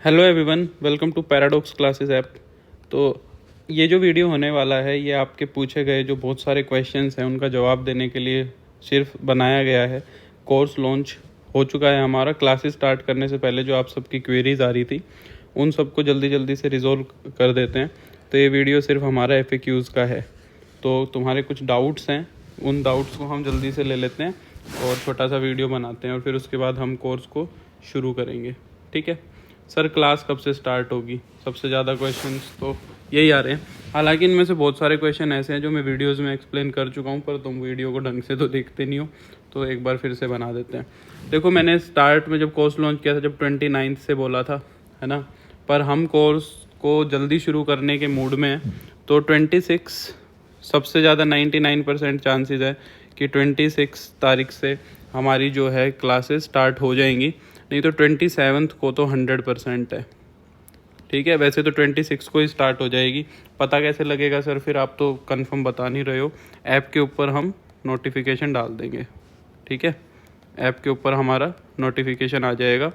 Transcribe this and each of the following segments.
Hello everyone, welcome to paradox classes app. तो ये जो वीडियो होने वाला है ये आपके पूछे गए जो बहुत सारे क्वेश्चंस हैं उनका जवाब देने के लिए सिर्फ बनाया गया है। कोर्स लॉन्च हो चुका है हमारा। क्लासेस स्टार्ट करने से पहले जो आप सबकी क्वेरीज आ रही थी उन सबको जल्दी जल्दी से रिजॉल्व कर देते हैं। तो ये वीडियो सिर्फ हमारा FAQs का है। तो तुम्हारे कुछ डाउट्स हैं, उन डाउट्स को हम जल्दी से ले लेते हैं और छोटा सा वीडियो बनाते हैं और फिर उसके बाद हम कोर्स को शुरू करेंगे। ठीक है सर, क्लास कब से स्टार्ट होगी? सबसे ज़्यादा क्वेश्चंस तो यही आ रहे हैं। हालांकि इनमें से बहुत सारे क्वेश्चन ऐसे हैं जो मैं वीडियोस में एक्सप्लेन कर चुका हूं, पर तुम वीडियो को ढंग से तो देखते नहीं हो, तो एक बार फिर से बना देते हैं। देखो, मैंने स्टार्ट में जब कोर्स लॉन्च किया था, जब 29 से बोला था, है ना, पर हम कोर्स को जल्दी शुरू करने के मूड में हैं। तो 26 सबसे ज़्यादा 99% चांसेस है कि 26 तारीख से हमारी जो है क्लासेस स्टार्ट हो जाएंगी। नहीं तो 27 को तो 100% है। ठीक है, वैसे तो 26 को ही स्टार्ट हो जाएगी। पता कैसे लगेगा सर? फिर आप तो कंफर्म बता नहीं रहे हो। ऐप के ऊपर हम नोटिफिकेशन डाल देंगे। ठीक है, ऐप के ऊपर हमारा नोटिफिकेशन आ जाएगा।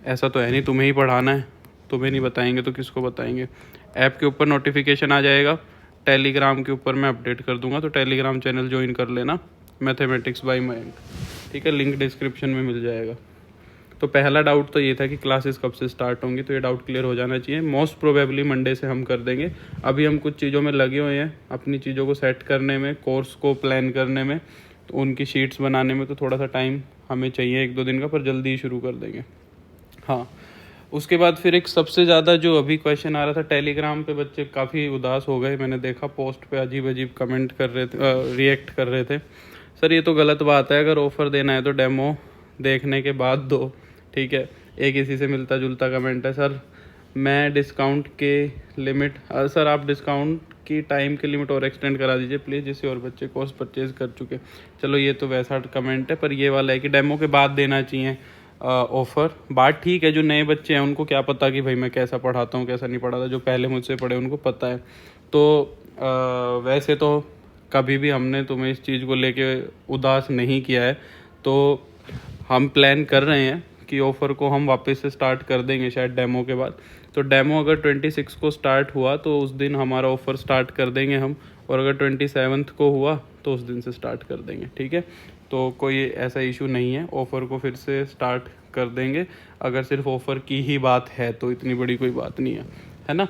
ऐसा तो है नहीं तुम्हें ही पढ़ाना है, तुम्हें नहीं बताएंगे तो किसको बताएंगे। ऐप के ऊपर नोटिफिकेशन आ जाएगा। टेलीग्राम के ऊपर मैं अपडेट कर दूंगा, तो टेलीग्राम चैनल ज्वाइन कर लेना, मैथमेटिक्स बाय मयंक। ठीक है, लिंक डिस्क्रिप्शन में मिल जाएगा। तो पहला डाउट तो ये था कि क्लासेस कब से स्टार्ट होंगी, तो ये डाउट क्लियर हो जाना चाहिए। मोस्ट प्रोबेबली मंडे से हम कर देंगे। अभी हम कुछ चीज़ों में लगे हुए हैं, अपनी चीज़ों को सेट करने में, कोर्स को प्लान करने में, तो उनकी शीट्स बनाने में तो थोड़ा सा टाइम हमें चाहिए, 1-2 दिन का, पर जल्दी ही शुरू कर देंगे। हाँ, उसके बाद फिर एक सबसे ज़्यादा जो अभी क्वेश्चन आ रहा था, टेलीग्राम पे बच्चे काफ़ी उदास हो गए। मैंने देखा पोस्ट पे अजीब अजीब कमेंट कर रहे थे, रिएक्ट कर रहे थे। सर ये तो गलत बात है, अगर ऑफ़र देना है तो डेमो देखने के बाद दो। ठीक है, एक इसी से मिलता जुलता कमेंट है, सर मैं डिस्काउंट के लिमिट, सर आप डिस्काउंट की टाइम की लिमिट और एक्सटेंड करा दीजिए प्लीज़, जिससे और बच्चे कोर्स परचेज कर चुके। चलो ये तो वैसा कमेंट है, पर ये वाला है कि डेमो के बाद देना चाहिए ऑफ़र। बात ठीक है, जो नए बच्चे हैं उनको क्या पता कि भाई मैं कैसा पढ़ाता हूँ कैसा नहीं पढ़ाता। जो पहले मुझसे पढ़े उनको पता है। तो वैसे तो कभी भी हमने तुम्हें इस चीज़ को लेके उदास नहीं किया है। तो हम प्लान कर रहे हैं कि ऑफ़र को हम वापस से स्टार्ट कर देंगे शायद डेमो के बाद। तो डेमो अगर 26 को स्टार्ट हुआ तो उस दिन हमारा ऑफ़र स्टार्ट कर देंगे हम, और अगर 27 को हुआ तो उस दिन से स्टार्ट कर देंगे। ठीक है, तो कोई ऐसा इशू नहीं है, ऑफ़र को फिर से स्टार्ट कर देंगे। अगर सिर्फ ऑफ़र की ही बात है तो इतनी बड़ी कोई बात नहीं है ना।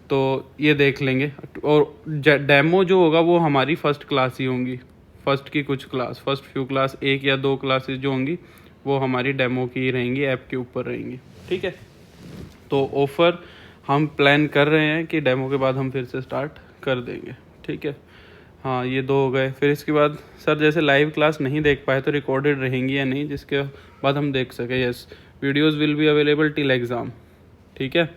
तो ये देख लेंगे। और डेमो जो होगा वो हमारी फ़र्स्ट क्लास ही होंगी। फ़र्स्ट की कुछ क्लास, फ़र्स्ट फ्यू क्लास, 1 या 2 क्लासेस जो होंगी वो हमारी डेमो की ही रहेंगी, ऐप के ऊपर रहेंगी। ठीक है, तो ऑफ़र हम प्लान कर रहे हैं कि डेमो के बाद हम फिर से स्टार्ट कर देंगे। ठीक है, हाँ ये 2 हो गए। फिर इसके बाद सर जैसे लाइव क्लास नहीं देख पाए तो रिकॉर्डेड रहेंगी या नहीं, जिसके बाद हम देख सके। Yes, videos will be available till exam. ठीक है,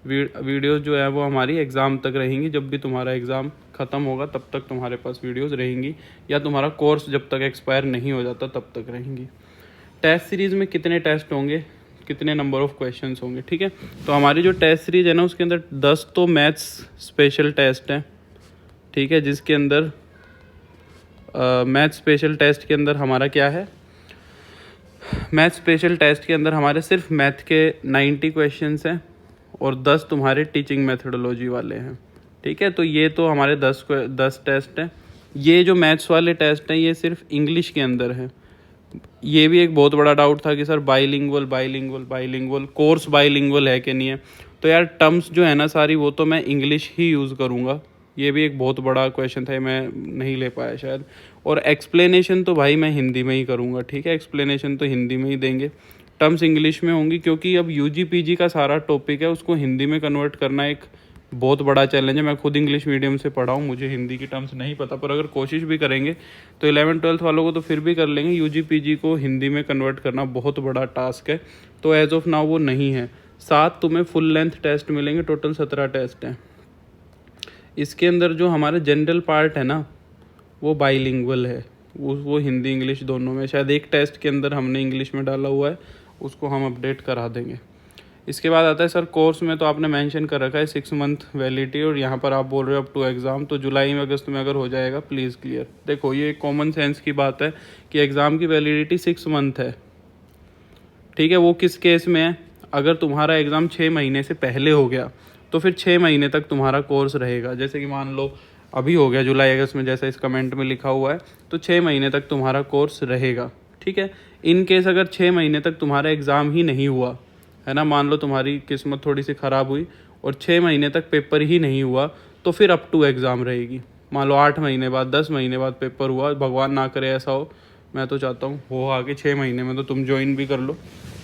वीडियोज़ जो है वो हमारी एग्ज़ाम तक रहेंगी। जब भी तुम्हारा एग्ज़ाम ख़त्म होगा तब तक तुम्हारे पास वीडियोज़ रहेंगी, या तुम्हारा कोर्स जब तक एक्सपायर नहीं हो जाता तब तक रहेंगी। टेस्ट सीरीज़ में कितने टेस्ट होंगे, कितने नंबर ऑफ़ क्वेश्चंस होंगे? ठीक है, तो हमारी जो टेस्ट सीरीज़ है ना उसके अंदर 10 तो मैथ्स स्पेशल टेस्ट हैं। ठीक है, जिसके अंदर मैथ स्पेशल टेस्ट के अंदर हमारा क्या है, मैथ स्पेशल टेस्ट के अंदर हमारे सिर्फ मैथ के 90 क्वेश्चंस हैं और 10 तुम्हारे टीचिंग मेथडोलॉजी वाले हैं। ठीक है, तो ये तो हमारे 10 टेस्ट हैं। ये जो मैथ्स वाले टेस्ट हैं ये सिर्फ इंग्लिश के अंदर हैं। ये भी एक बहुत बड़ा डाउट था कि सर बाईलिंगुअल कोर्स बाईलिंगुअल है कि नहीं है। तो यार टर्म्स जो है ना सारी वो तो मैं इंग्लिश ही यूज़ करूँगा। ये भी एक बहुत बड़ा क्वेश्चन था, मैं नहीं ले पाया शायद। और एक्सप्लेनेशन तो भाई मैं हिंदी में ही करूँगा। ठीक है, एक्सप्लेनेशन तो हिंदी में ही देंगे, टर्म्स इंग्लिश में होंगी, क्योंकि अब UG PG का सारा टॉपिक है उसको हिंदी में कन्वर्ट करना एक बहुत बड़ा चैलेंज है। मैं खुद इंग्लिश मीडियम से पढ़ा हूँ, मुझे हिंदी की टर्म्स नहीं पता, पर अगर कोशिश भी करेंगे तो 11-12 वालों को तो फिर भी कर लेंगे। UG PG को हिंदी में कन्वर्ट करना बहुत बड़ा टास्क है। तो एज ऑफ नाउ वो नहीं है। 7 तुम्हें फुल लेंथ टेस्ट मिलेंगे, टोटल 17 टेस्ट हैं। इसके अंदर जो हमारा जनरल पार्ट है ना वो बाईलिंगुअल है, वो हिंदी इंग्लिश दोनों में। शायद एक टेस्ट के अंदर हमने इंग्लिश में डाला हुआ है, उसको हम अपडेट करा देंगे। इसके बाद आता है सर कोर्स में, तो आपने मेंशन कर रखा है 6 मंथ वैलिडिटी, और यहाँ पर आप बोल रहे हो अप टू एग्ज़ाम। तो जुलाई में अगस्त में अगर हो जाएगा प्लीज़ क्लियर। देखो ये कॉमन सेंस की बात है कि एग्ज़ाम की वैलिडिटी 6 मंथ है। ठीक है, वो किस केस में है? अगर तुम्हारा एग्ज़ाम 6 महीने से पहले हो गया तो फिर 6 महीने तक तुम्हारा कोर्स रहेगा। जैसे कि मान लो अभी हो गया जुलाई अगस्त में, जैसा इस कमेंट में लिखा हुआ है, तो 6 महीने तक तुम्हारा कोर्स रहेगा, ठीक है। इन केस अगर 6 महीने तक तुम्हारा एग्ज़ाम ही नहीं हुआ है ना, मान लो तुम्हारी किस्मत थोड़ी सी ख़राब हुई और 6 महीने तक पेपर ही नहीं हुआ, तो फिर अप टू एग्ज़ाम रहेगी। मान लो 8 महीने बाद 10 महीने बाद पेपर हुआ, भगवान ना करे ऐसा हो, मैं तो चाहता हूँ हो आगे 6 महीने में तो तुम ज्वाइन भी कर लो,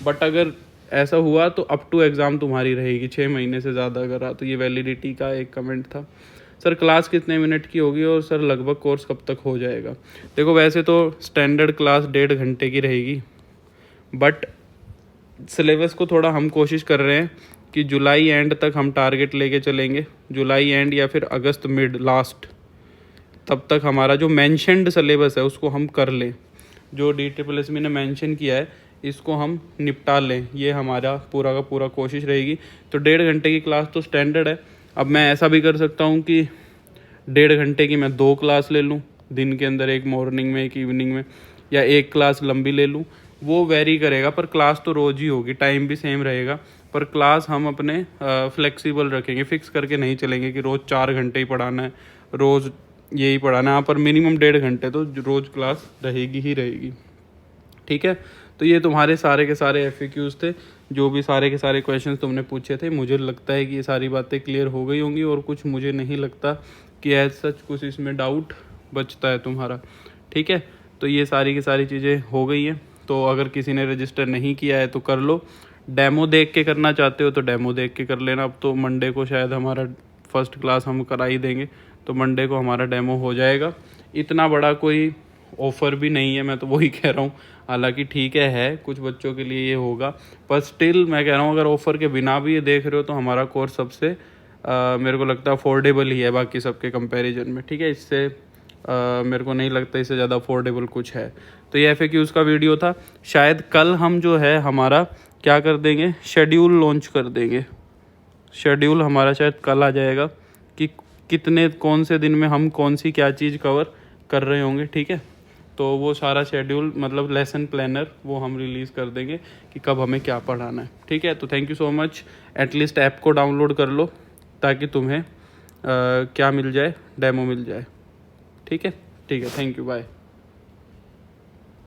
बट अगर ऐसा हुआ तो अप टू एग्ज़ाम तुम्हारी रहेगी 6 महीने से ज़्यादा अगर रहा तो। ये वैलिडिटी का एक कमेंट था। सर क्लास कितने मिनट की होगी और सर लगभग कोर्स कब तक हो जाएगा? देखो वैसे तो स्टैंडर्ड क्लास 1.5 घंटे की रहेगी, बट सिलेबस को थोड़ा हम कोशिश कर रहे हैं कि जुलाई एंड तक हम टारगेट लेके चलेंगे, जुलाई एंड या फिर अगस्त मिड लास्ट, तब तक हमारा जो मेंशन्ड सिलेबस है उसको हम कर लें, जो DSSB ने मेंशन किया है इसको हम निपटा लें, ये हमारा पूरा का पूरा कोशिश रहेगी। तो 1.5 घंटे की क्लास तो स्टैंडर्ड है। अब मैं ऐसा भी कर सकता हूँ कि 1.5 घंटे की मैं 2 क्लास ले लूँ दिन के अंदर, एक मॉर्निंग में एक इवनिंग में, या एक क्लास लंबी ले लूँ, वो वेरी करेगा, पर क्लास तो रोज़ ही होगी, टाइम भी सेम रहेगा, पर क्लास हम अपने फ्लेक्सिबल रखेंगे, फिक्स करके नहीं चलेंगे कि रोज़ 4 घंटे ही पढ़ाना है, रोज़ यही पढ़ाना है। यहाँ पर मिनिमम 1.5 घंटे तो रोज़ क्लास रहेगी ही रहेगी, ठीक है। तो ये तुम्हारे सारे के सारे FAQs थे, जो भी सारे के सारे क्वेश्चंस तुमने पूछे थे। मुझे लगता है कि ये सारी बातें क्लियर हो गई होंगी, और कुछ मुझे नहीं लगता कि एज सच कुछ इसमें डाउट बचता है तुम्हारा, ठीक है। तो ये सारी की सारी चीज़ें हो गई हैं। तो अगर किसी ने रजिस्टर नहीं किया है तो कर लो, डेमो देख के करना चाहते हो तो डेमो देख के कर लेना। अब तो मंडे को शायद हमारा फर्स्ट क्लास हम करा ही देंगे, तो मंडे को हमारा डेमो हो जाएगा। इतना बड़ा कोई ऑफ़र भी नहीं है, मैं तो वही कह रहा हूँ। हालांकि ठीक है कुछ बच्चों के लिए ये होगा, पर स्टिल मैं कह रहा हूँ अगर ऑफ़र के बिना भी ये देख रहे हो तो हमारा कोर्स सबसे मेरे को लगता है अफोर्डेबल ही है बाकी सबके कंपैरिजन में, ठीक है। इससे मेरे को नहीं लगता इससे ज़्यादा अफोर्डेबल कुछ है। तो ये FAQs का वीडियो था। शायद कल हम जो है हमारा क्या कर देंगे, शेड्यूल लॉन्च कर देंगे। शेड्यूल हमारा शायद कल आ जाएगा कि कितने कौन से दिन में हम कौन सी क्या चीज़ कवर कर रहे होंगे, ठीक है। तो वो सारा शेड्यूल मतलब लेसन प्लानर वो हम रिलीज़ कर देंगे कि कब हमें क्या पढ़ाना है, ठीक है। तो thank you so much. At least app को डाउनलोड कर लो ताकि तुम्हें क्या मिल जाए, डेमो मिल जाए, ठीक है। Thank you, bye.